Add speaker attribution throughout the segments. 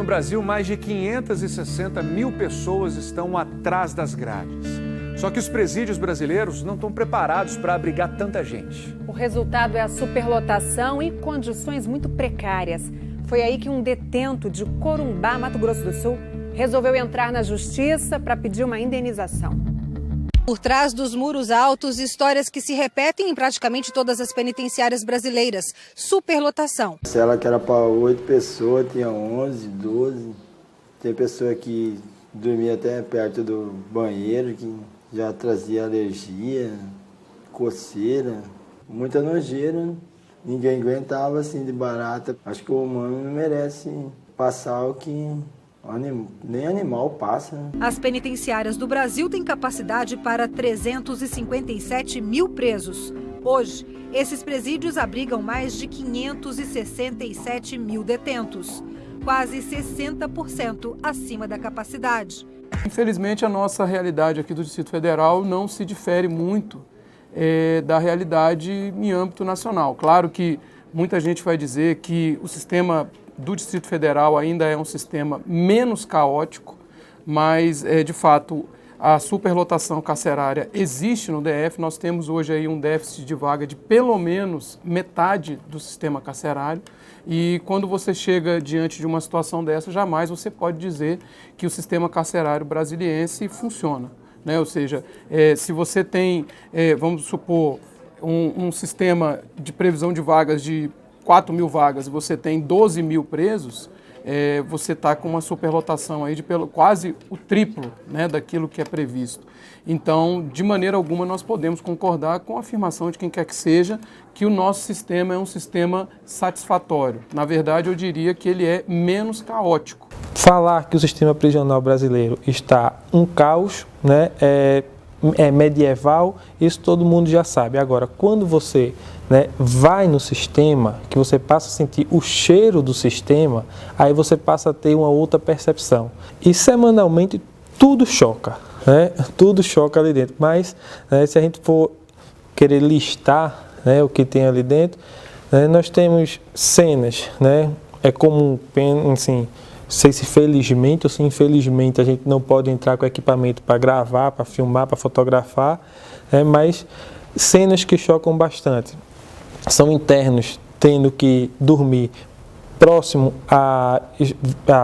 Speaker 1: Brasil, mais de 560 mil pessoas estão atrás das grades. Só que os presídios brasileiros não estão preparados para abrigar tanta gente.
Speaker 2: O resultado é a superlotação e condições muito precárias. Foi aí que um detento de Corumbá, Mato Grosso do Sul, resolveu entrar na justiça para pedir uma indenização.
Speaker 3: Por trás dos muros altos, histórias que se repetem em praticamente todas as penitenciárias brasileiras. Superlotação.
Speaker 4: A cela que era para 8 pessoas, tinha 11, 12. Tem pessoa que dormia até perto do banheiro, que já trazia alergia, coceira, muita nojeira. Ninguém aguentava assim de barata. Acho que o humano não merece passar o que nem animal passa.
Speaker 3: As penitenciárias do Brasil têm capacidade para 357 mil presos. Hoje, esses presídios abrigam mais de 567 mil detentos, quase 60% acima da capacidade.
Speaker 5: Infelizmente, a nossa realidade aqui do Distrito Federal não se difere muito da realidade em âmbito nacional. Claro que muita gente vai dizer que o sistema do Distrito Federal ainda é um sistema menos caótico, mas, de fato, a superlotação carcerária existe no DF. Nós temos hoje aí um déficit de vaga de pelo menos metade do sistema carcerário. E quando você chega diante de uma situação dessa, jamais você pode dizer que o sistema carcerário brasiliense funciona, né? Ou seja, se você tem, vamos supor, um sistema de previsão de vagas de 4 mil vagas e você tem 12 mil presos, você está com uma superlotação aí de quase o triplo, né, daquilo que é previsto. Então, de maneira alguma, nós podemos concordar com a afirmação de quem quer que seja que o nosso sistema é um sistema satisfatório. Na verdade, eu diria que ele é menos caótico.
Speaker 6: Falar que o sistema prisional brasileiro está um caos, né, é medieval, isso todo mundo já sabe. Agora, quando você, né, vai no sistema, que você passa a sentir o cheiro do sistema, aí você passa a ter uma outra percepção. E semanalmente tudo choca, né? Tudo choca ali dentro. Mas, né, se a gente for querer listar, né, o que tem ali dentro, né, nós temos cenas, né? É comum, assim, não sei se felizmente ou se infelizmente a gente não pode entrar com equipamento para gravar, para filmar, para fotografar, mas cenas que chocam bastante. São internos tendo que dormir próximo a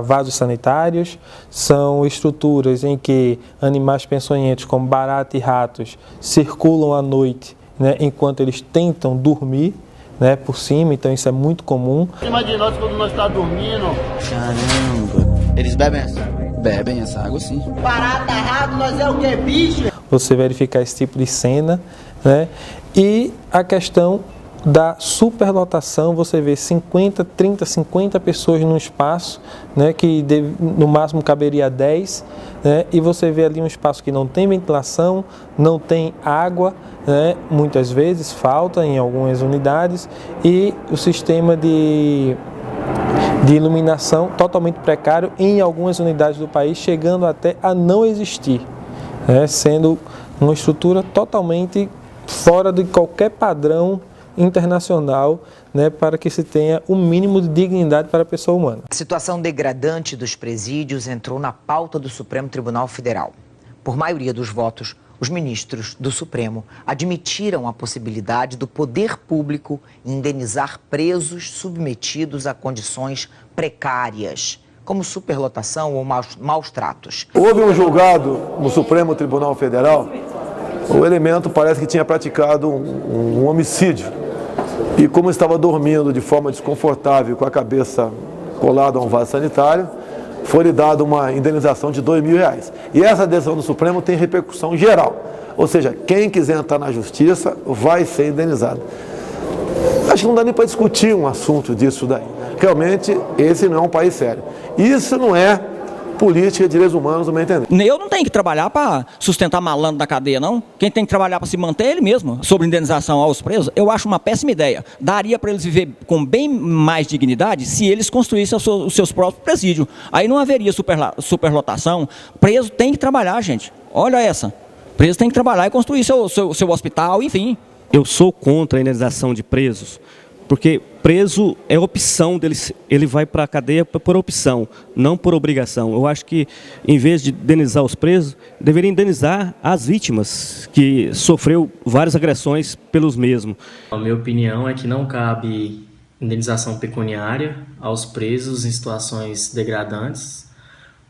Speaker 6: vasos sanitários, são estruturas em que animais peçonhentos como barata e ratos circulam à noite, né, enquanto eles tentam dormir, né, por cima, então isso é muito comum.
Speaker 7: Em cima de nós quando nós estamos dormindo.
Speaker 8: Caramba, eles bebem essa? Bebem essa água, sim.
Speaker 7: Barata, rato, nós é o que, bicho?
Speaker 6: Você verificar esse tipo de cena, né, e a questão da superlotação, você vê 50, 30, 50 pessoas num espaço, né, que no máximo caberia 10, né, e você vê ali um espaço que não tem ventilação, não tem água, né, muitas vezes falta em algumas unidades, e o sistema de iluminação totalmente precário em algumas unidades do país, chegando até a não existir, né, sendo uma estrutura totalmente fora de qualquer padrão internacional, né, para que se tenha o mínimo de dignidade para a pessoa humana.
Speaker 9: A situação degradante dos presídios entrou na pauta do Supremo Tribunal Federal. Por maioria dos votos, os ministros do Supremo admitiram a possibilidade do poder público indenizar presos submetidos a condições precárias, como superlotação ou maus tratos.
Speaker 10: Houve um julgado no Supremo Tribunal Federal, o elemento parece que tinha praticado um homicídio. E como estava dormindo de forma desconfortável, com a cabeça colada a um vaso sanitário, foi-lhe dada uma indenização de R$2.000. E essa decisão do Supremo tem repercussão geral. Ou seja, quem quiser entrar na justiça vai ser indenizado. Acho que não dá nem para discutir um assunto disso daí. Realmente, esse não é um país sério. Isso não é política de direitos humanos, no meu entender.
Speaker 8: Eu não tenho que trabalhar para sustentar malandro da cadeia, não. Quem tem que trabalhar para se manter é ele mesmo. Sobre indenização aos presos, eu acho uma péssima ideia. Daria para eles viver com bem mais dignidade se eles construíssem os seus próprios presídios. Aí não haveria superlotação. Preso tem que trabalhar, gente. Olha essa. Preso tem que trabalhar e construir seu hospital, enfim.
Speaker 11: Eu sou contra a indenização de presos porque preso é opção dele, ele vai para a cadeia por opção, não por obrigação. Eu acho que, em vez de indenizar os presos, deveria indenizar as vítimas que sofreu várias agressões pelos mesmos.
Speaker 12: A minha opinião é que não cabe indenização pecuniária aos presos em situações degradantes,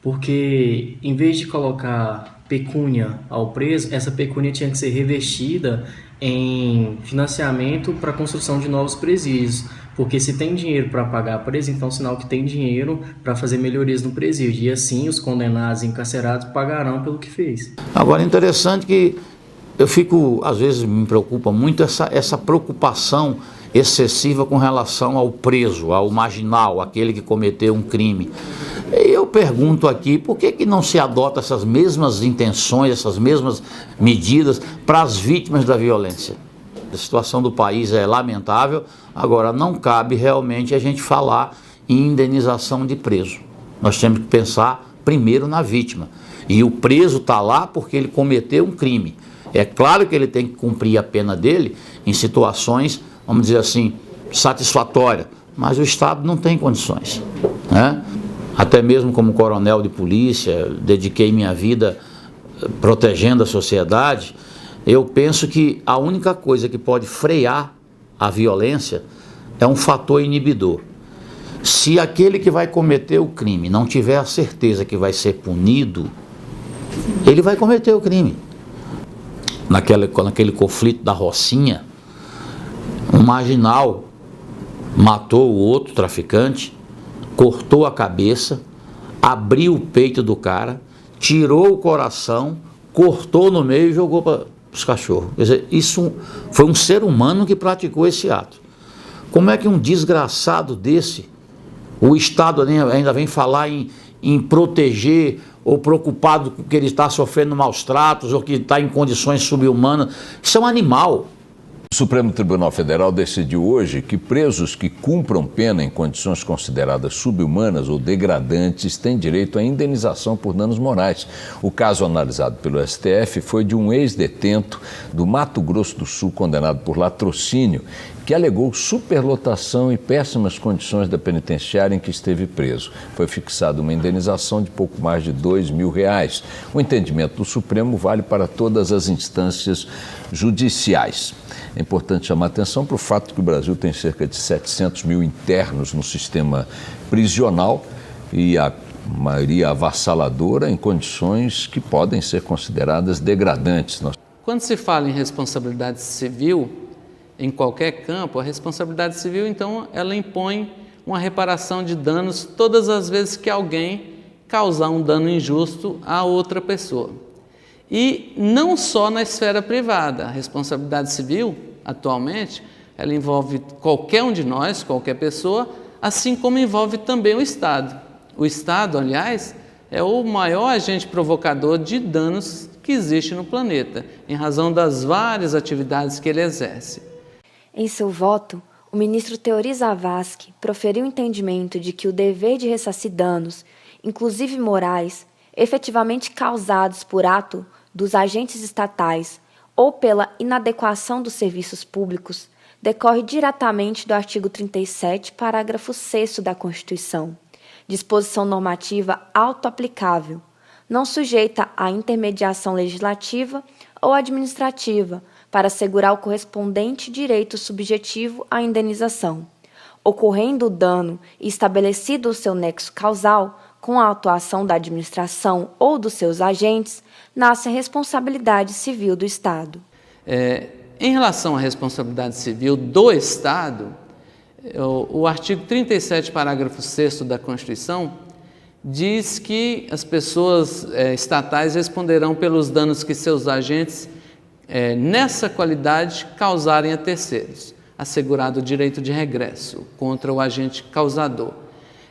Speaker 12: porque em vez de colocar pecúnia ao preso, essa pecúnia tinha que ser revestida em financiamento para a construção de novos presídios, porque se tem dinheiro para pagar preso, então é sinal que tem dinheiro para fazer melhorias no presídio, e assim os condenados e encarcerados pagarão pelo que fez.
Speaker 13: Agora, interessante que eu fico, às vezes me preocupa muito essa preocupação excessiva com relação ao preso, ao marginal, aquele que cometeu um crime. Eu pergunto aqui, por que não se adota essas mesmas intenções, essas mesmas medidas para as vítimas da violência? A situação do país é lamentável, agora não cabe realmente a gente falar em indenização de preso. Nós temos que pensar primeiro na vítima. E o preso está lá porque ele cometeu um crime. É claro que ele tem que cumprir a pena dele em situações, vamos dizer assim, satisfatórias, mas o Estado não tem condições, né? Até mesmo como coronel de polícia, dediquei minha vida protegendo a sociedade. Eu penso que a única coisa que pode frear a violência é um fator inibidor. Se aquele que vai cometer o crime não tiver a certeza que vai ser punido, ele vai cometer o crime. Naquele conflito da Rocinha, um marginal matou o outro traficante, cortou a cabeça, abriu o peito do cara, tirou o coração, cortou no meio e jogou para os cachorros. Quer dizer, isso foi um ser humano que praticou esse ato. Como é que um desgraçado desse, o Estado ainda vem falar em proteger ou preocupado com que ele está sofrendo maus tratos ou que está em condições subhumanas? Isso é um animal.
Speaker 14: O Supremo Tribunal Federal decidiu hoje que presos que cumpram pena em condições consideradas subhumanas ou degradantes têm direito à indenização por danos morais. O caso analisado pelo STF foi de um ex-detento do Mato Grosso do Sul condenado por latrocínio, que alegou superlotação e péssimas condições da penitenciária em que esteve preso. Foi fixada uma indenização de pouco mais de R$2.000. O entendimento do Supremo vale para todas as instâncias judiciais. É importante chamar atenção para o fato de que o Brasil tem cerca de 700 mil internos no sistema prisional e a maioria avassaladora em condições que podem ser consideradas degradantes.
Speaker 5: Quando se fala em responsabilidade civil, em qualquer campo, a responsabilidade civil, então, ela impõe uma reparação de danos todas as vezes que alguém causar um dano injusto a outra pessoa. E não só na esfera privada. A responsabilidade civil, atualmente, ela envolve qualquer um de nós, qualquer pessoa, assim como envolve também o Estado. O Estado, aliás, é o maior agente provocador de danos que existe no planeta, em razão das várias atividades que ele exerce.
Speaker 15: Em seu voto, o ministro Teori Zavascki proferiu o entendimento de que o dever de ressarcir danos, inclusive morais, efetivamente causados por ato dos agentes estatais ou pela inadequação dos serviços públicos, decorre diretamente do artigo 37, parágrafo 6º da Constituição, disposição normativa autoaplicável, não sujeita à intermediação legislativa ou administrativa para assegurar o correspondente direito subjetivo à indenização. Ocorrendo o dano e estabelecido o seu nexo causal, com a atuação da administração ou dos seus agentes, nasce a responsabilidade civil do Estado.
Speaker 5: Em relação à responsabilidade civil do Estado, o artigo 37, parágrafo 6º da Constituição, diz que as pessoas estatais responderão pelos danos que seus agentes, nessa qualidade, causarem a terceiros, assegurado o direito de regresso contra o agente causador.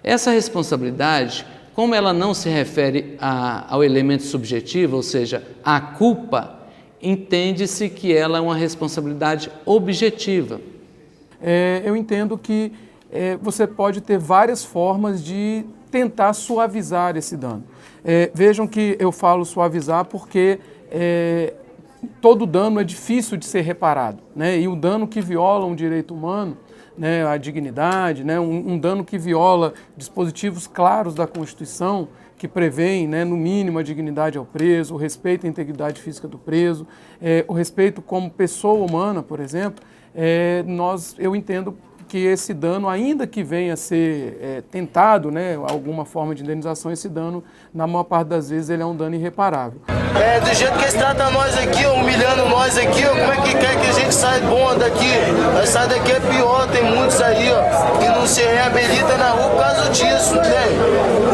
Speaker 5: Essa responsabilidade, como ela não se refere ao elemento subjetivo, ou seja, à culpa, entende-se que ela é uma responsabilidade objetiva.
Speaker 6: Eu entendo que você pode ter várias formas de tentar suavizar esse dano. Vejam que eu falo suavizar porque todo dano é difícil de ser reparado, né? E o dano que viola um direito humano,
Speaker 5: né, a dignidade, né, um dano que viola dispositivos claros da Constituição, que prevêem, né, no mínimo, a dignidade ao preso, o respeito à integridade física do preso, o respeito como pessoa humana, por exemplo, eu entendo que esse dano, ainda que venha a ser tentado, né, alguma forma de indenização, esse dano, na maior parte das vezes, ele é um dano irreparável.
Speaker 7: Do jeito que eles tratam nós aqui, humilhando nós aqui, como é que quer que a gente saia bom daqui? Nós sair daqui é pior, tem muitos aí, ó, que não se reabilitam na rua por causa disso, né?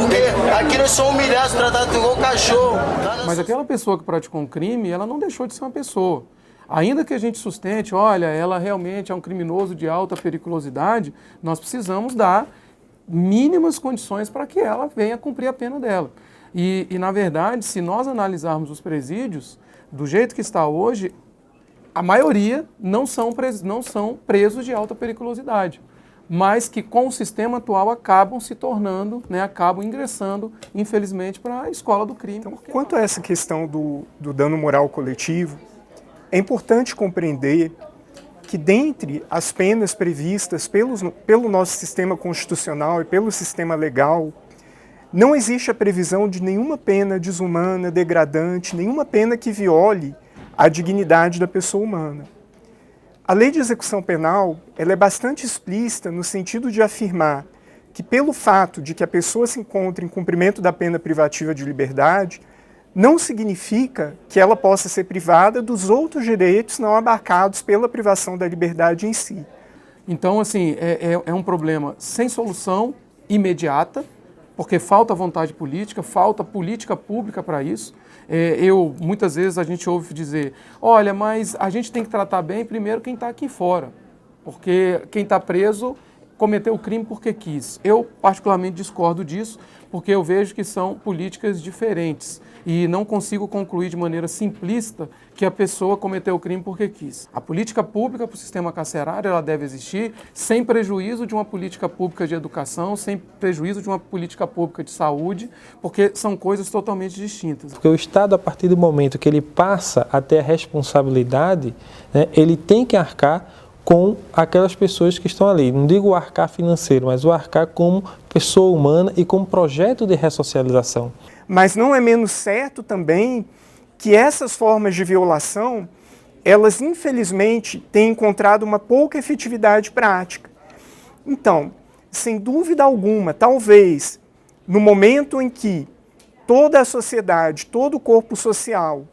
Speaker 7: Porque aqui nós somos humilhados, tratados igual cachorro.
Speaker 5: Mas aquela pessoa que praticou um crime, ela não deixou de ser uma pessoa. Ainda que a gente sustente, olha, ela realmente é um criminoso de alta periculosidade, nós precisamos dar mínimas condições para que ela venha cumprir a pena dela. E, na verdade, se nós analisarmos os presídios, do jeito que está hoje, a maioria não são presos de alta periculosidade, mas que com o sistema atual acabam se tornando, né, acabam ingressando, infelizmente, para a escola do crime.
Speaker 16: Então, quanto a essa questão do dano moral coletivo, é importante compreender que, dentre as penas previstas pelo nosso sistema constitucional e pelo sistema legal, não existe a previsão de nenhuma pena desumana, degradante, nenhuma pena que viole a dignidade da pessoa humana. A lei de execução penal ela é bastante explícita no sentido de afirmar que, pelo fato de que a pessoa se encontre em cumprimento da pena privativa de liberdade, não significa que ela possa ser privada dos outros direitos não abarcados pela privação da liberdade em si.
Speaker 5: Então, assim, é um problema sem solução imediata, porque falta vontade política, falta política pública para isso. Muitas vezes a gente ouve dizer, olha, mas a gente tem que tratar bem primeiro quem está aqui fora, porque quem está preso cometeu o crime porque quis. Eu particularmente discordo disso, porque eu vejo que são políticas diferentes e não consigo concluir de maneira simplista que a pessoa cometeu o crime porque quis. A política pública para o sistema carcerário ela deve existir sem prejuízo de uma política pública de educação, sem prejuízo de uma política pública de saúde, porque são coisas totalmente distintas.
Speaker 6: Porque o Estado, a partir do momento que ele passa a ter a responsabilidade, né, ele tem que arcar com aquelas pessoas que estão ali. Não digo o arcar financeiro, mas o arcar como pessoa humana e como projeto de ressocialização.
Speaker 16: Mas não é menos certo também que essas formas de violação, elas infelizmente têm encontrado uma pouca efetividade prática. Então, sem dúvida alguma, talvez no momento em que toda a sociedade, todo o corpo social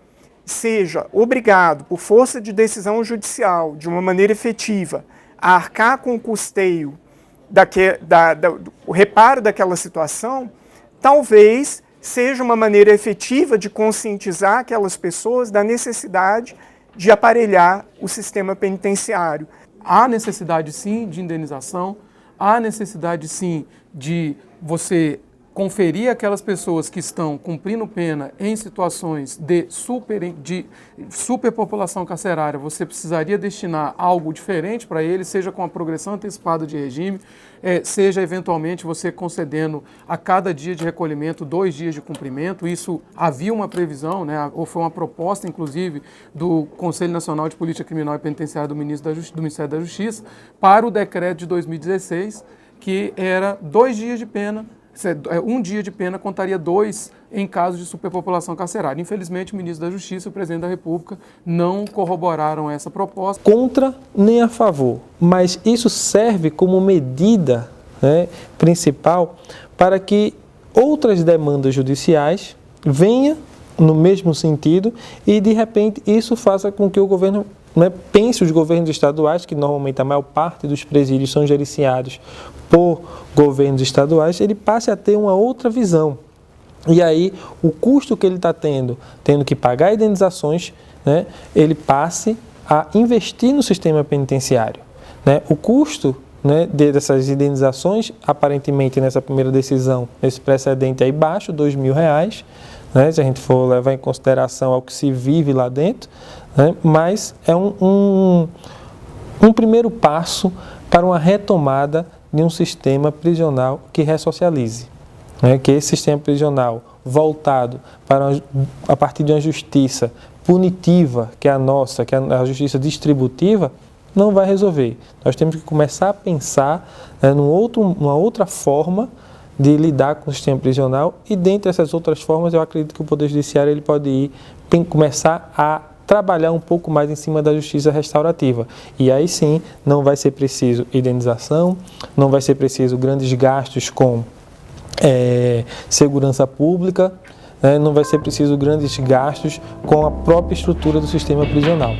Speaker 16: seja obrigado, por força de decisão judicial, de uma maneira efetiva, a arcar com o custeio, o reparo daquela situação, talvez seja uma maneira efetiva de conscientizar aquelas pessoas da necessidade de aparelhar o sistema penitenciário.
Speaker 5: Há necessidade, sim, de indenização, há necessidade, sim, de você conferir aquelas pessoas que estão cumprindo pena em situações de superpopulação carcerária, você precisaria destinar algo diferente para eles, seja com a progressão antecipada de regime, seja eventualmente você concedendo a cada dia de recolhimento 2 dias de cumprimento. Isso havia uma previsão, né, ou foi uma proposta, inclusive, do Conselho Nacional de Política Criminal e Penitenciária do Ministério da Justiça para o decreto de 2016, que era 2 dias de pena. 1 dia de pena contaria 2 em caso de superpopulação carcerária. Infelizmente, o ministro da Justiça e o presidente da República não corroboraram essa proposta.
Speaker 6: Contra nem a favor, mas isso serve como medida, né, principal para que outras demandas judiciais venham no mesmo sentido e, de repente, isso faça com que o governo, né, pense os governos estaduais, que normalmente a maior parte dos presídios são gerenciados por governos estaduais, ele passe a ter uma outra visão. E aí, o custo que ele está tendo que pagar indenizações, né, ele passe a investir no sistema penitenciário. Né? O custo, né, dessas indenizações, aparentemente nessa primeira decisão, nesse precedente aí baixo, R$2.000, né, se a gente for levar em consideração ao que se vive lá dentro, né, mas é um primeiro passo para uma retomada de um sistema prisional que ressocialize. Né, que esse sistema prisional voltado a partir de uma justiça punitiva, que é a nossa, que é a justiça distributiva, não vai resolver. Nós temos que começar a pensar, né, numa outra forma de lidar com o sistema prisional, e dentre essas outras formas eu acredito que o Poder Judiciário ele pode começar a trabalhar um pouco mais em cima da justiça restaurativa. E aí sim, não vai ser preciso indenização, não vai ser preciso grandes gastos com segurança pública, não vai ser preciso grandes gastos com a própria estrutura do sistema prisional.